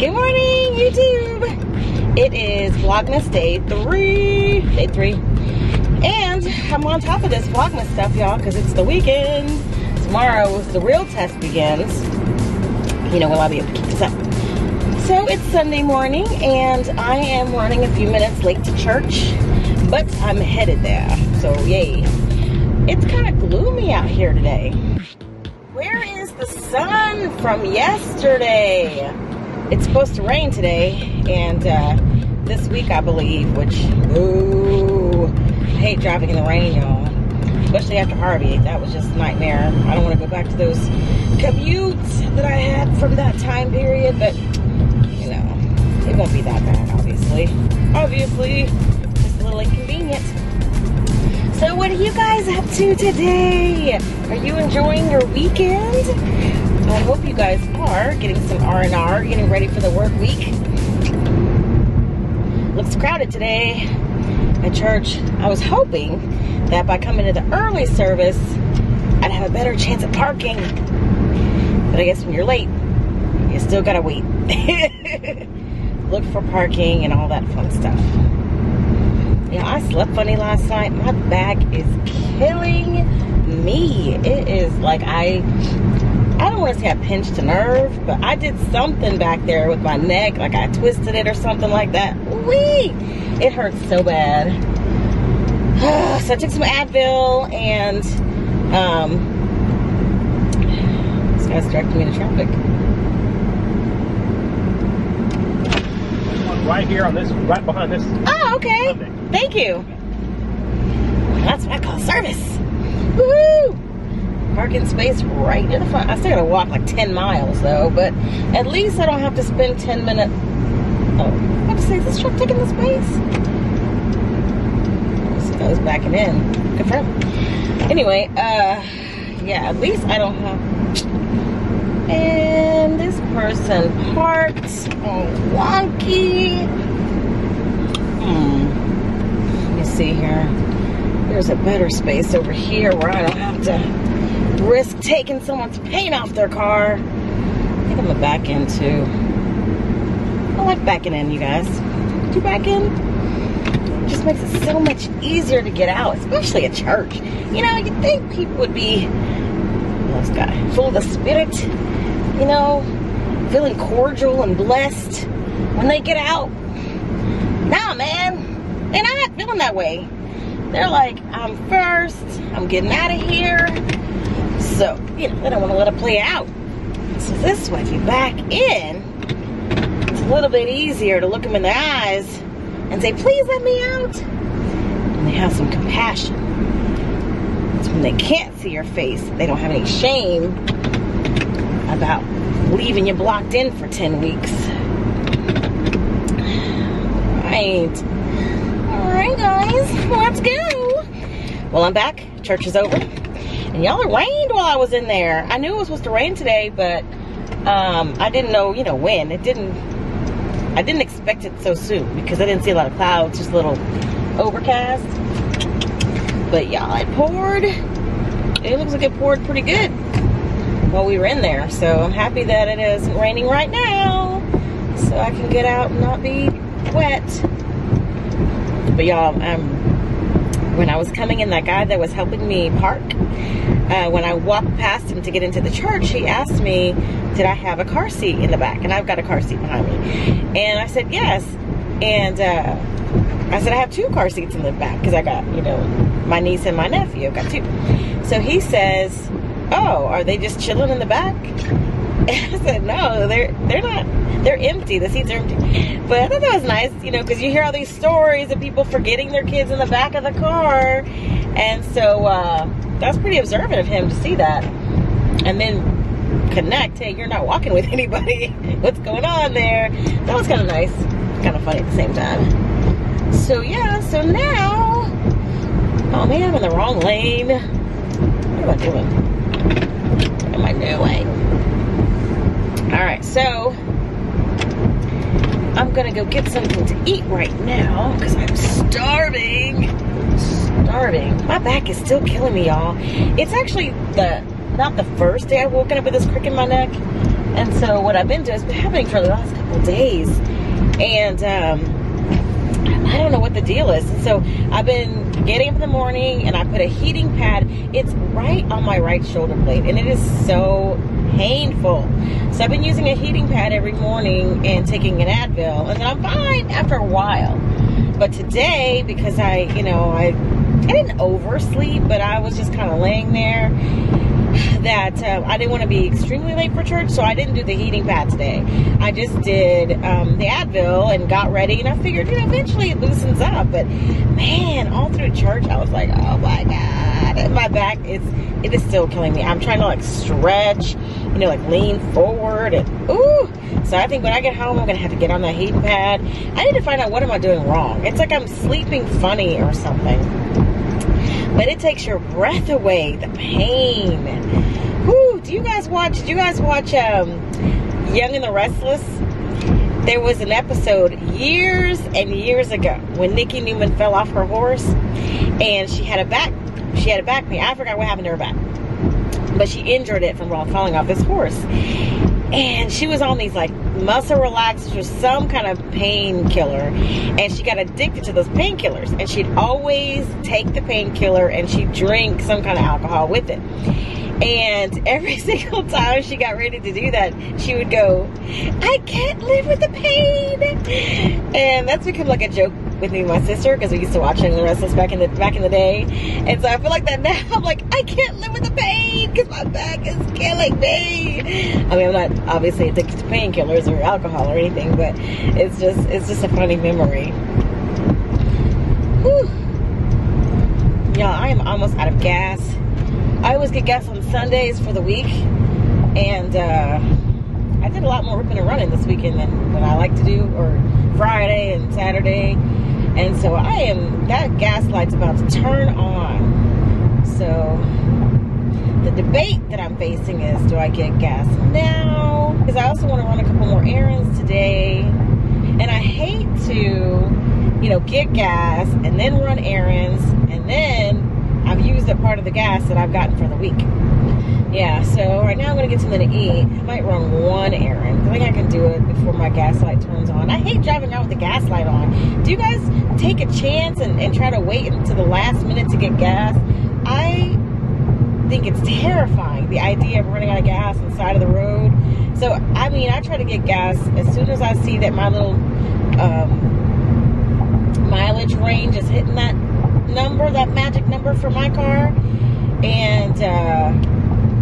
Good morning, YouTube. It is Vlogmas day three, and I'm on top of this Vlogmas stuff, y'all, because it's the weekend. Tomorrow the real test begins. You know, will I be able to keep this up? So it's Sunday morning, and I am running a few minutes late to church, but I'm headed there. So yay! It's kind of gloomy out here today. Where is the sun from yesterday? It's supposed to rain today, and this week, I believe, which, ooh, I hate driving in the rain, y'all. Especially after Harvey. That was just a nightmare. I don't want to go back to those commutes that I had from that time period, but, you know, it won't be that bad, obviously. Obviously, just a little inconvenient. So what are you guys up to today? Are you enjoying your weekend? I hope you guys are getting some R&R, getting ready for the work week. Looks crowded today at church. I was hoping that by coming to the early service, I'd have a better chance at parking. But I guess when you're late, you still gotta wait. Look for parking and all that fun stuff. Yeah, I slept funny last night. My back is killing me. It is like I don't want to say I pinched a nerve, but I did something back there with my neck, like I twisted it or something like that. Whee! It hurts so bad. So I took some Advil, and this guy's directing me to traffic. Right here on this, right behind this. Oh, okay. Sunday. Thank you. That's what I call service. Woohoo! Parking space right near the front. I still gotta walk like 10 miles though, but at least I don't have to spend 10 minutes. Oh, I have to say, is this truck taking the space? So I was backing in. Good for him. Anyway, yeah, at least I don't have. And this person parked wonky. Let me see here. There's a better space over here where I don't have to risk taking someone's paint off their car. I think I'm gonna back in too. I like backing in, you guys. Do you back in? It just makes it so much easier to get out, especially at church. You know, you'd think people would be, this guy, full of the spirit, you know, feeling cordial and blessed when they get out. Nah, man, they're not feeling that way. They're like, I'm first, I'm getting out of here. So, you know, they don't want to let it play out. So this way, if you back in, it's a little bit easier to look them in the eyes and say, please let me out. And they have some compassion. It's when they can't see your face, they don't have any shame about leaving you blocked in for 10 weeks. Right. Alright guys, let's go. Well, I'm back. Church is over. And y'all, it rained while I was in there. I knew it was supposed to rain today, but I didn't know, you know, when. I didn't expect it so soon because I didn't see a lot of clouds, just a little overcast. But y'all, it poured. It looks like it poured pretty good while we were in there. So I'm happy that it isn't raining right now, so I can get out and not be wet. But y'all, when I was coming in, that guy that was helping me park, when I walked past him to get into the church, he asked me, did I have a car seat in the back? And I've got a car seat behind me. And I said, yes. And I said, I have 2 car seats in the back because I got, you know, my niece and my nephew. I've got 2. So he says, oh, are they just chilling in the back? And I said, no, they're not. They're empty. The seats are empty. But I thought that was nice, you know, because you hear all these stories of people forgetting their kids in the back of the car. And so that's pretty observant of him to see that. And then connect, hey, you're not walking with anybody. What's going on there? That was kind of nice. Kind of funny at the same time. So yeah, so now, oh man, I'm in the wrong lane. What am I doing? What am I doing? All right, so I'm gonna go get something to eat right now because I'm starving. My back is still killing me, y'all. It's actually not the first day I've woken up with this crick in my neck, And so what I've been doing, it's been happening for the last couple of days. And I don't know what the deal is. And so I've been getting up in the morning and I put a heating pad. It's right on my right shoulder blade and it is so painful. So I've been using a heating pad every morning and taking an Advil, and then I'm fine after a while. But today, because I didn't oversleep, but I was just kind of laying there, that I didn't want to be extremely late for church, so I didn't do the heating pad today. I just did the Advil and got ready, and I figured, eventually it loosens up. But man, all through church, I was like, oh my God, and my back, it is still killing me. I'm trying to like stretch, like lean forward, and ooh. So I think when I get home, I'm gonna have to get on that heating pad. I need to find out what am I doing wrong. It's like I'm sleeping funny or something. But it takes your breath away, the pain. Whew, did you guys watch Young and the Restless? There was an episode years and years ago when Nikki Newman fell off her horse and she had a back pain. I forgot what happened to her back, but she injured it from falling off this horse. And she was on these like muscle relaxers or some kind of painkiller, and she got addicted to those painkillers, and she'd always take the painkiller and she'd drink some kind of alcohol with it. And every single time she got ready to do that, she would go, I can't live with the pain. And that's become like a joke with me and my sister, because we used to watch Young and the Restless back in the day. And so I feel like that now. I'm like, I can't live with the pain because my back is killing me. I mean, I'm not obviously addicted to painkillers or alcohol or anything, but it's just a funny memory. Whew. Y'all, I am almost out of gas. I always get gas on Sundays for the week, and I did a lot more ripping and running this weekend than what I like to do, or Friday and Saturday. And so that gas light's about to turn on. So the debate that I'm facing is, do I get gas now? Because I also want to run a couple more errands today. And I hate to, get gas and then run errands, and then I've used a part of the gas that I've gotten for the week. Yeah, so right now I'm going to get something to eat. I might run one errand. I think I can do it before my gas light turns on. I hate driving around with the gas light on. Do you guys take a chance and try to wait until the last minute to get gas? I think it's terrifying, the idea of running out of gas on the side of the road. So, I mean, I try to get gas as soon as I see that my little mileage range is hitting that magic number for my car. And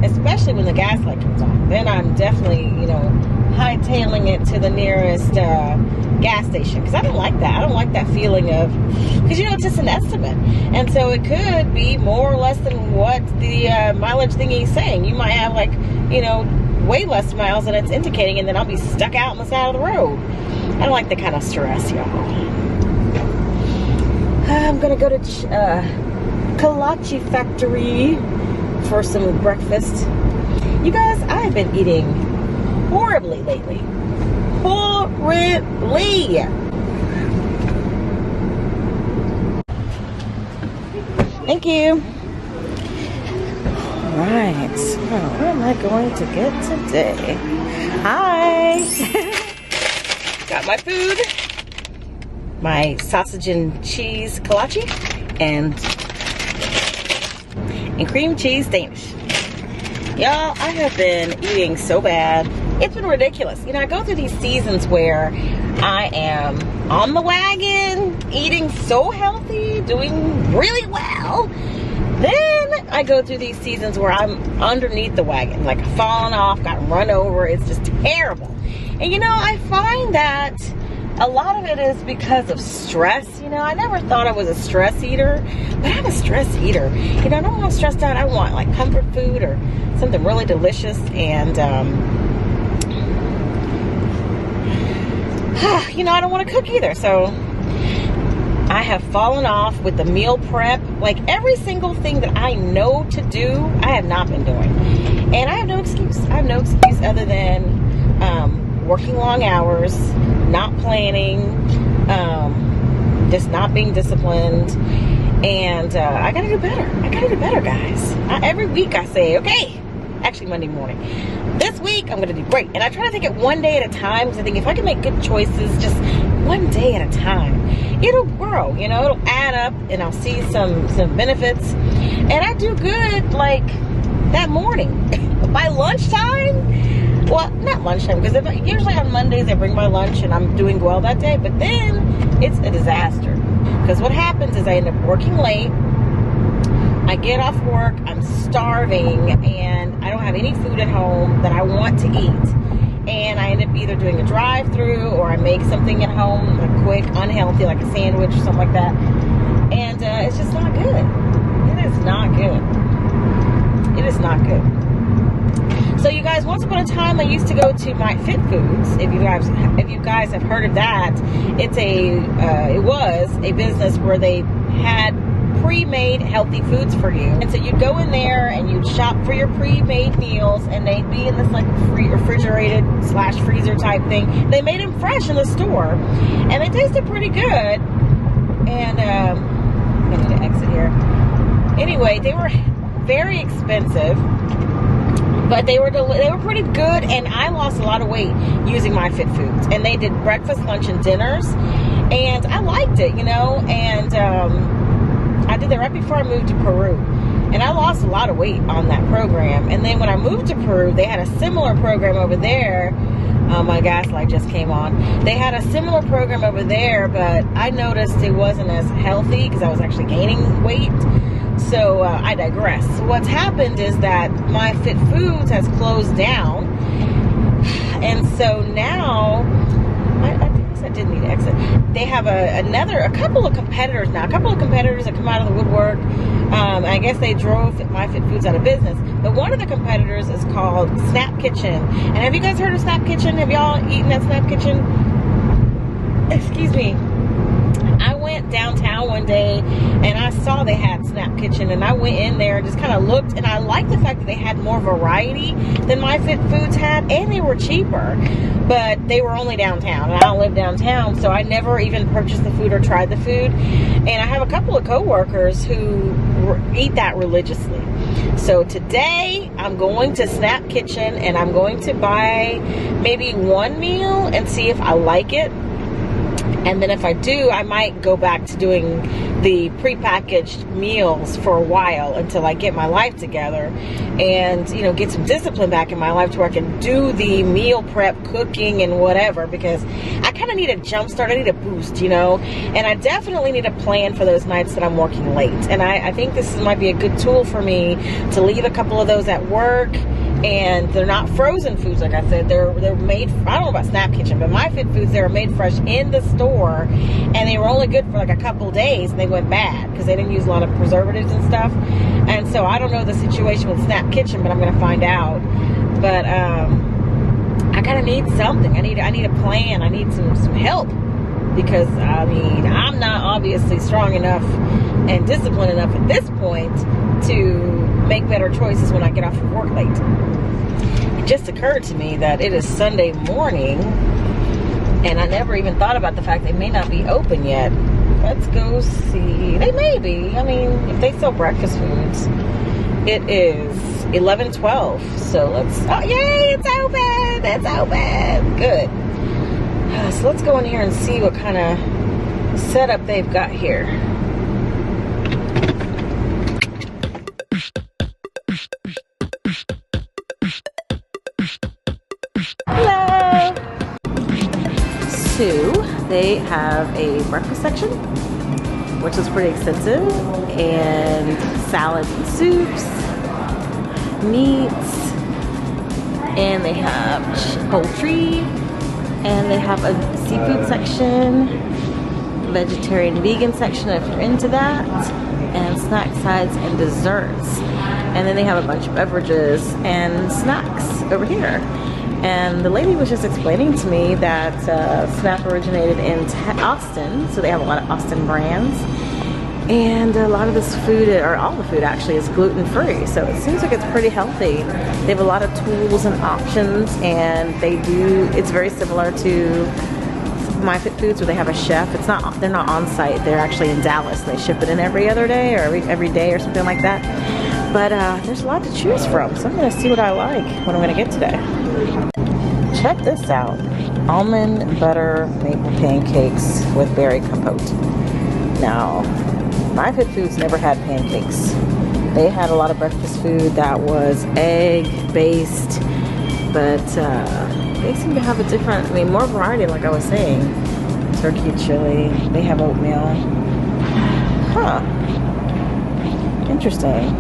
especially when the gas light comes on, then I'm definitely, hightailing it to the nearest gas station, because I don't like that. I don't like that feeling of, because it's just an estimate, and so it could be more or less than what the mileage thingy is saying. You might have like, way less miles than it's indicating, and then I'll be stuck out on the side of the road. I don't like that kind of stress, y'all. I'm gonna go to Kolache Factory for some breakfast. You guys, I have been eating horribly lately. Horribly. Thank you. Alright, so what am I going to get today? Hi. Got my food. My sausage and cheese kolache and cream cheese Danish. Y'all, I have been eating so bad. It's been ridiculous. I go through these seasons where I am on the wagon, eating so healthy, doing really well. Then I go through these seasons where I'm underneath the wagon, like falling off, got run over. It's just terrible. And I find that a lot of it is because of stress. I never thought I was a stress eater, but I'm a stress eater. I don't want to stress out. I want like comfort food or something really delicious. And, I don't want to cook either. So I have fallen off with the meal prep. Like every single thing that I know to do, I have not been doing. And I have no excuse. I have no excuse other than working long hours, not planning, just not being disciplined. And I gotta do better. I gotta do better, guys. Every week I say, okay, actually Monday morning, this week I'm gonna do great. And I try to take it one day at a time, because I think if I can make good choices just one day at a time, it'll grow, you know, it'll add up, and I'll see some benefits. And I do good like that morning. By lunchtime, well, not lunchtime, because usually on Mondays I bring my lunch and I'm doing well that day, but then it's a disaster. Because what happens is I end up working late, I get off work, I'm starving, and I don't have any food at home that I want to eat. And I end up either doing a drive-through, or I make something at home, like quick, unhealthy, like a sandwich or something like that. And it's just not good. It is not good. It is not good. So you guys, once upon a time I used to go to My Fit Foods. If you guys have heard of that, it was a business where they had pre-made healthy foods for you. And so you'd go in there and you'd shop for your pre-made meals, and they'd be in this like refrigerated / freezer type thing. They made them fresh in the store, and they tasted pretty good. And I need to exit here. Anyway, they were very expensive, but they were pretty good, and I lost a lot of weight using My Fit Foods. And they did breakfast, lunch, and dinners, and I liked it, you know. And I did that right before I moved to Peru, and I lost a lot of weight on that program. And then when I moved to Peru, they had a similar program over there. My gas light just came on. They had a similar program over there, but I noticed it wasn't as healthy because I was actually gaining weight. So I digress. So what's happened is that My Fit Foods has closed down, and so now I didn't need to exit. They have a couple of competitors now. A couple of competitors that come out of the woodwork. I guess they drove My Fit Foods out of business. But one of the competitors is called Snap Kitchen. And have you guys heard of Snap Kitchen? Have y'all eaten at Snap Kitchen? Excuse me. I went downtown one day and I saw they had Snap Kitchen, and I went in there and just kind of looked, and I liked the fact that they had more variety than My Fit Foods had, and they were cheaper, but they were only downtown, and I don't live downtown, so I never even purchased the food or tried the food. And I have a couple of coworkers who eat that religiously. So today I'm going to Snap Kitchen, and I'm going to buy maybe one meal and see if I like it. And then if I do, I might go back to doing the prepackaged meals for a while until I get my life together and, you know, get some discipline back in my life to where I can do the meal prep cooking and whatever, because I kind of need a jump start. I need a boost, you know, and I definitely need a plan for those nights that I'm working late. And I think this might be a good tool for me to leave a couple of those at work. And they're not frozen foods, like I said. They're made, I don't know about Snap Kitchen, but My Fit Foods, they were made fresh in the store, and they were only good for like a couple days, and they went bad because they didn't use a lot of preservatives and stuff. And so I don't know the situation with Snap Kitchen, but I'm gonna find out. But I kind of need something. I need a plan. I need some help, because I mean, I'm not obviously strong enough and disciplined enough at this point to make better choices when I get off of work late. It just occurred to me that it is Sunday morning, and I never even thought about the fact they may not be open yet. Let's go see. They may be. I mean, if they sell breakfast foods. It is 11:12, so let's, oh yay, it's open! It's open! Good. So let's go in here and see what kind of setup they've got here. Hello! So, they have a breakfast section, which is pretty extensive, and salads and soups, meats, and they have poultry, and they have a seafood section, vegetarian vegan section if you're into that, and snack sides and desserts. And then they have a bunch of beverages and snacks over here. And the lady was just explaining to me that Snap originated in Austin, so they have a lot of Austin brands. And a lot of this food, or all the food actually, is gluten-free. So it seems like it's pretty healthy. They have a lot of tools and options, and it's very similar to My Fit Foods, where they have a chef. They're not on site. They're actually in Dallas. They ship it in every other day or every day or something like that. But there's a lot to choose from, so I'm gonna see what I like, what I'm gonna get today. Check this out. Almond butter maple pancakes with berry compote. Now, My Fit Foods never had pancakes. They had a lot of breakfast food that was egg based, but they seem to have a different, more variety, like I was saying. Turkey chili, they have oatmeal. Huh. Interesting.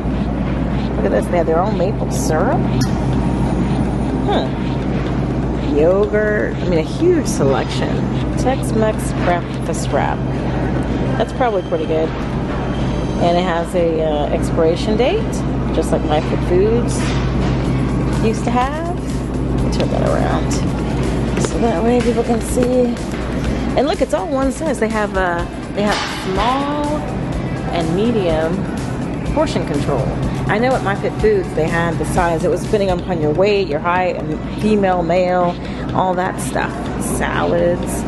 Look at this, they have their own maple syrup. Yogurt, a huge selection. Tex-Mex breakfast wrap. That's probably pretty good. And it has a expiration date, just like My Fit Foods used to have. Let me turn that around, so that way people can see. And look, it's all one size. They have small and medium portion control. I know at My Fit Foods they had the size. It was depending upon your weight, your height, and female, male, all that stuff. Salads,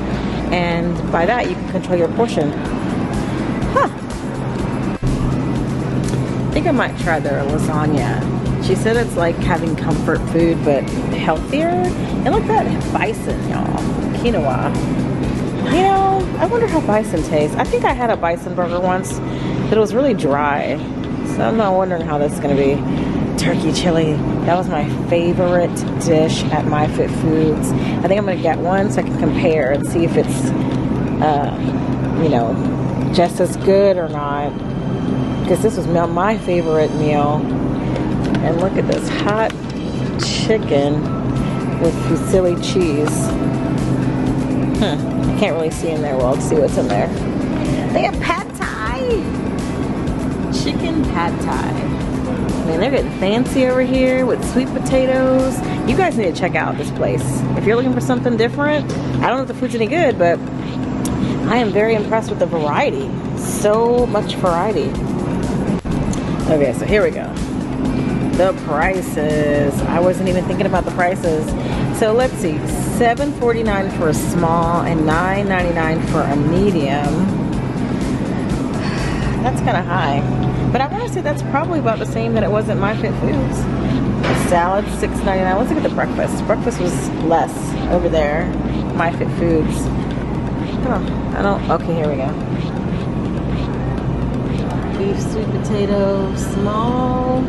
and by that you can control your portion. I think I might try their lasagna. She said it's like having comfort food but healthier. And look at that bison, y'all. Quinoa. I wonder how bison tastes. I think I had a bison burger once, but it was really dry. So I'm not wondering how that's gonna be. Turkey chili. That was my favorite dish at My Fit Foods. I think I'm gonna get one so I can compare and see if it's, just as good or not. Because this was my favorite meal. And look at this hot chicken with fusilli cheese. I can't really see in there well. Let's see what's in there. They have pad thai. Chicken pad thai. They're getting fancy over here with sweet potatoes. You guys need to check out this place. If you're looking for something different, I don't know if the food's any good, but I am very impressed with the variety. So much variety. Okay, so here we go. The prices. I wasn't even thinking about the prices. So let's see, $7.49 for a small and $9.99 for a medium. That's kind of high. But I want to say that's probably about the same that it was at My Fit Foods. The salad, $6.99. Let's look at the breakfast. Breakfast was less over there. My Fit Foods. Okay, here we go. Beef sweet potato, small,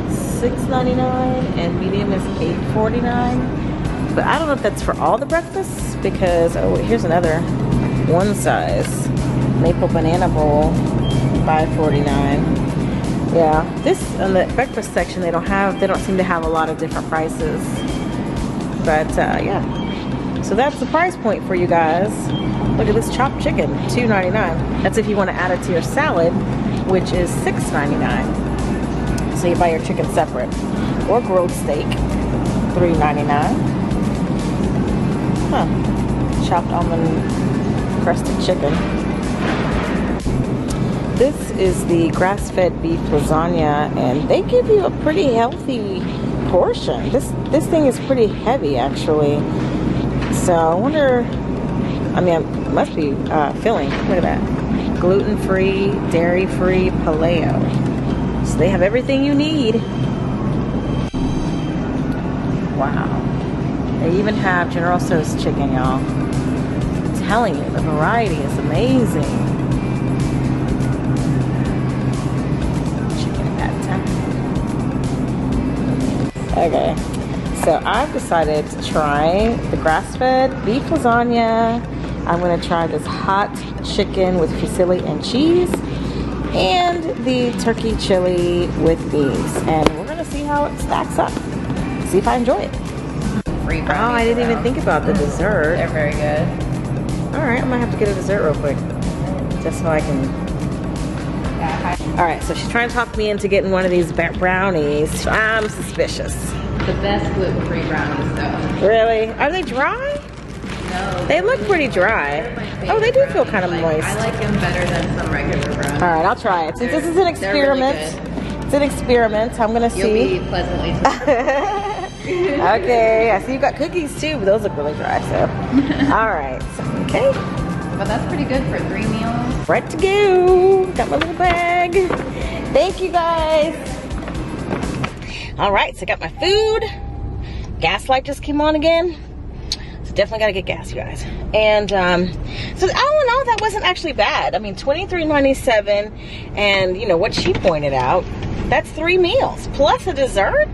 $6.99, and medium is $8.49. But I don't know if that's for all the breakfasts, because here's another one size maple banana bowl, $5.49. Yeah, this in the breakfast section they don't seem to have a lot of different prices. But yeah, so that's the price point for you guys. Look at this chopped chicken, $2.99. That's if you want to add it to your salad, which is $6.99. So you buy your chicken separate. Or grilled steak, $3.99. Chopped almond crusted chicken. This is the grass-fed beef lasagna, and they give you a pretty healthy portion. This thing is pretty heavy, actually. So I wonder. It must be filling. Look at that. Gluten-free, dairy-free, paleo. So they have everything you need. Wow. They even have General Tso's chicken, y'all. I'm telling you, the variety is amazing. Chicken pad thai. Okay. So I've decided to try the grass-fed beef lasagna. I'm going to try this hot chicken with fusilli and cheese, and the turkey chili with beans. And we're going to see how it stacks up. See if I enjoy it. Free brownies. Oh, I didn't even think about the dessert. They're very good. Alright, I might have to get a dessert real quick. Just so I can... Alright, so she's trying to talk me into getting one of these brownies. I'm suspicious. The best gluten-free brownies, though. Really? Are they dry? No. They look pretty dry. Oh, they do feel kind of moist. I like them better than some regular brownies. Alright, I'll try it. Since this is an experiment, it's an experiment. I'm going to see. You'll be pleasantly surprised. Okay, I see you got cookies too, but those look really dry, so. Alright, okay. But that's pretty good for 3 meals. Right to go. Got my little bag. Thank you guys. All right, so I got my food. Gas light just came on again. So definitely gotta get gas, you guys. And so all in all, that wasn't actually bad. I mean, $23.97, and you know what she pointed out, that's 3 meals plus a dessert.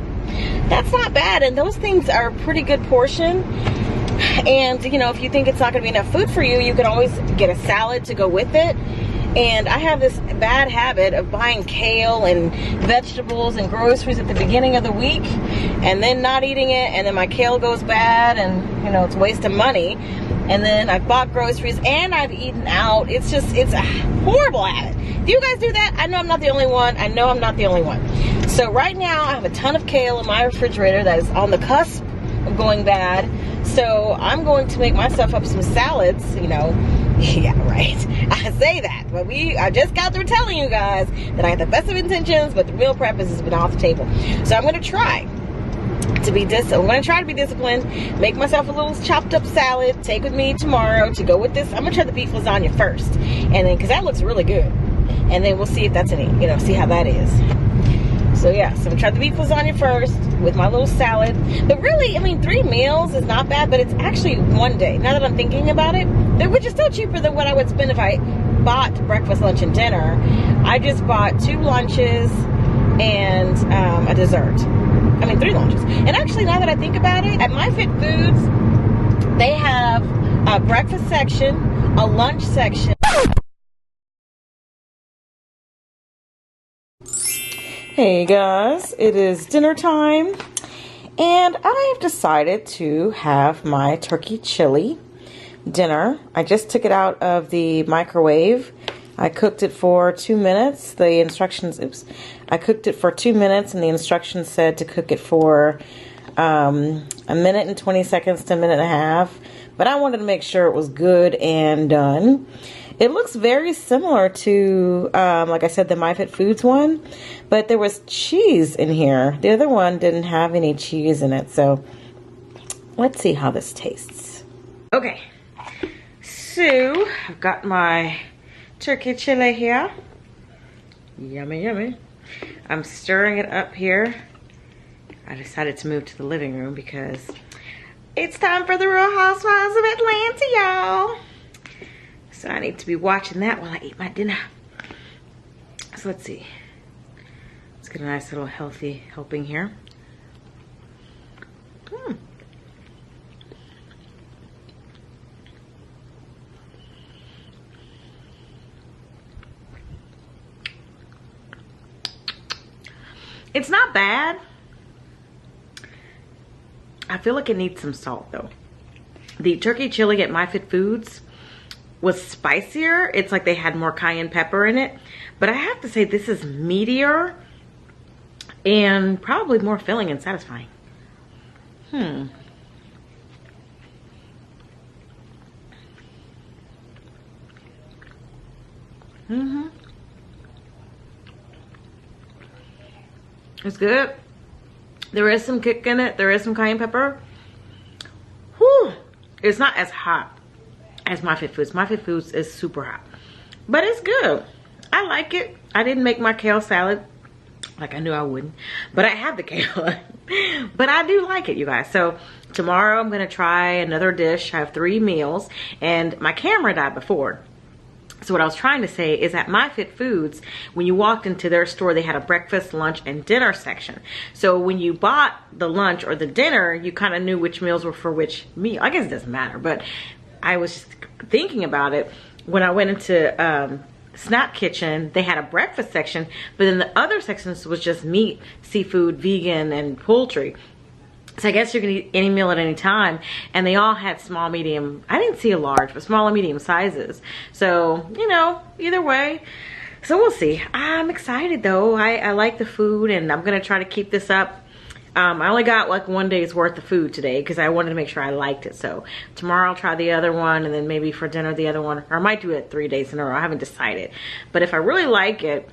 That's not bad, and those things are a pretty good portion. And you know, if you think it's not gonna be enough food for you, you can always get a salad to go with it. And I have this bad habit of buying kale and vegetables and groceries at the beginning of the week and then not eating it, and then my kale goes bad, and you know, it's a waste of money. And then I've bought groceries and I've eaten out. It's a horrible habit. Do you guys do that? I know I'm not the only one. I know I'm not the only one. So right now I have a ton of kale in my refrigerator that is on the cusp of going bad. So I'm going to make myself up some salads, you know. Yeah, right. I say that, but I just got through telling you guys that I had the best of intentions, but the meal prep has been off the table. So I'm going to try to be disciplined, make myself a little chopped up salad, take with me tomorrow to go with this. I'm going to try the beef lasagna first, and then, because that looks really good. And then we'll see if that's any, you know, see how that is. So yeah, so I'm gonna try the beef lasagna first with my little salad. But really, I mean, 3 meals is not bad, but it's actually one day. Now that I'm thinking about it, which is still cheaper than what I would spend if I bought breakfast, lunch, and dinner. I just bought 2 lunches and a dessert. I mean, 3 lunches. And actually, now that I think about it, at MyFitFoods, they have a breakfast section, a lunch section. Hey guys, it is dinner time, and I've decided to have my turkey chili dinner. I just took it out of the microwave. I cooked it for 2 minutes. The instructions, I cooked it for 2 minutes, and the instructions said to cook it for a minute and 20 seconds to a minute and a half. But I wanted to make sure it was good and done. It looks very similar to, like I said, the MyFitFoods one, but there was cheese in here. The other one didn't have any cheese in it, so let's see how this tastes. Okay, so I've got my turkey chili here. Yummy, yummy. I'm stirring it up here. I decided to move to the living room because it's time for the Real Housewives of Atlanta, y'all. So I need to be watching that while I eat my dinner. So let's see. Let's get a nice little healthy helping here. It's not bad. I feel like it needs some salt though. The turkey chili at MyFitFoods was spicier. It's like they had more cayenne pepper in it. But I have to say this is meatier and probably more filling and satisfying. It's good. There is some kick in it. There is some cayenne pepper. Whew. It's not as hot as MyFitFoods. MyFitFoods is super hot, but it's good. I like it. I didn't make my kale salad like I knew I wouldn't, but I have the kale. But I do like it, you guys. So tomorrow I'm gonna try another dish. I have 3 meals, and my camera died before. So what I was trying to say is at MyFitFoods, when you walked into their store, they had a breakfast, lunch, and dinner section. So when you bought the lunch or the dinner, you kind of knew which meals were for which meal. I guess it doesn't matter, but I was just thinking about it. When I went into Snap Kitchen, they had a breakfast section, but then the other sections was just meat, seafood, vegan, and poultry. So I guess you can eat any meal at any time, and they all had small, medium, I didn't see a large, but small and medium sizes. So, you know, either way. So we'll see. I'm excited though. I like the food, and I'm gonna try to keep this up. I only got like 1 day's worth of food today because I wanted to make sure I liked it. So tomorrow I'll try the other one, and then maybe for dinner the other one, or I might do it 3 days in a row. I haven't decided. But if I really like it,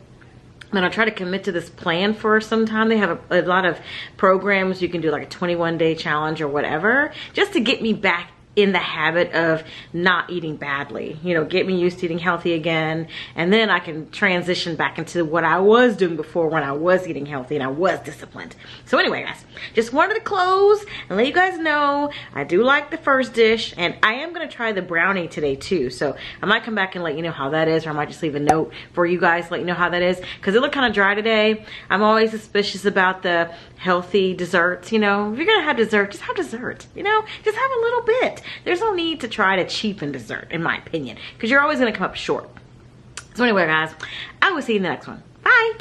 then I'll try to commit to this plan for some time. They have a lot of programs. You can do like a 21-day challenge or whatever, just to get me back in the habit of not eating badly, you know, get me used to eating healthy again, and then I can transition back into what I was doing before when I was eating healthy and I was disciplined. So anyway, guys, just wanted to close and let you guys know I do like the first dish, and I am gonna try the brownie today too. So I might come back and let you know how that is, or I might just leave a note for you guys to let you know how that is, because it looked kind of dry today. I'm always suspicious about the healthy desserts, you know. If you're gonna have dessert, just have dessert, you know, just have a little bit. There's no need to try to cheapen dessert, in my opinion, because you're always gonna come up short. So anyway, guys, I will see you in the next one. Bye.